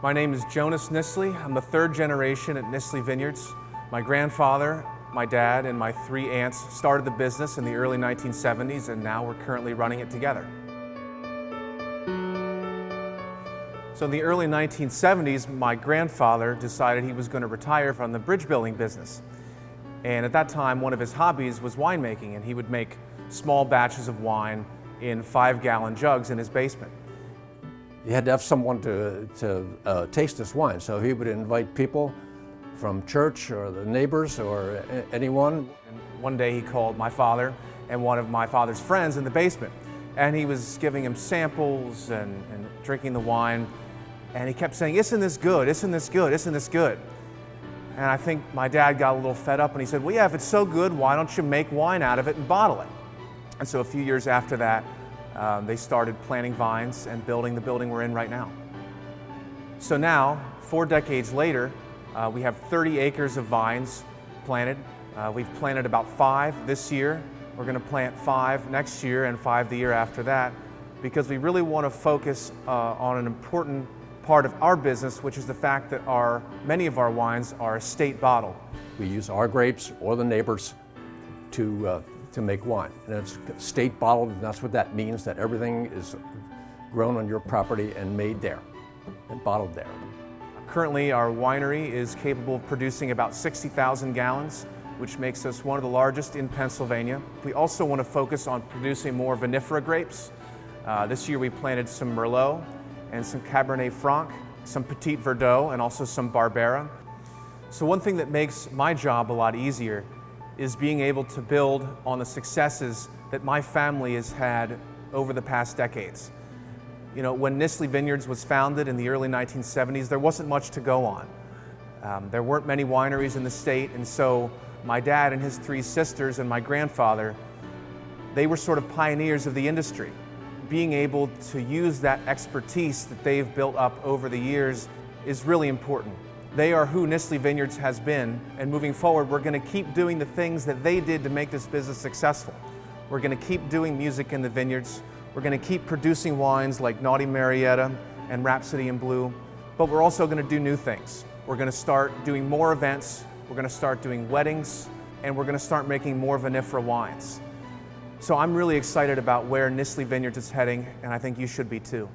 My name is Jonas Nissley. I'm the third generation at Nissley Vineyards. My grandfather, my dad, and my three aunts started the business in the early 1970s, and now we're currently running it together. So in the early 1970s, my grandfather decided he was going to retire from the bridge building business. And at that time, one of his hobbies was winemaking, and he would make small batches of wine in 5-gallon jugs in his basement. You had to have someone to taste this wine, so he would invite people from church or the neighbors or anyone. And one day he called my father and one of my father's friends in the basement, and he was giving him samples and drinking the wine, and he kept saying, "Isn't this good? Isn't this good? Isn't this good?" And I think my dad got a little fed up, and he said, "Well, yeah, if it's so good, why don't you make wine out of it and bottle it?" And so a few years after that, they started planting vines and building the building we're in right now. So now, 4 decades later, we have 30 acres of vines planted. We've planted about 5 this year. We're going to plant 5 next year and 5 the year after that, because we really want to focus on an important part of our business, which is the fact that many of our wines are estate bottled. We use our grapes or the neighbors to make wine. And it's estate bottled, and that's what that means, that everything is grown on your property and made there and bottled there. Currently, our winery is capable of producing about 60,000 gallons, which makes us one of the largest in Pennsylvania. We also want to focus on producing more vinifera grapes. This year we planted some Merlot and some Cabernet Franc, some Petit Verdot, and also some Barbera. So one thing that makes my job a lot easier is being able to build on the successes that my family has had over the past decades. You know, when Nissley Vineyards was founded in the early 1970s, there wasn't much to go on. There weren't many wineries in the state, and so my dad and his 3 sisters and my grandfather, they were sort of pioneers of the industry. Being able to use that expertise that they've built up over the years is really important. They are who Nissley Vineyards has been, and moving forward, we're going to keep doing the things that they did to make this business successful. We're going to keep doing music in the vineyards. We're going to keep producing wines like Naughty Marietta and Rhapsody in Blue, but we're also going to do new things. We're going to start doing more events, we're going to start doing weddings, and we're going to start making more vinifera wines. So I'm really excited about where Nissley Vineyards is heading, and I think you should be too.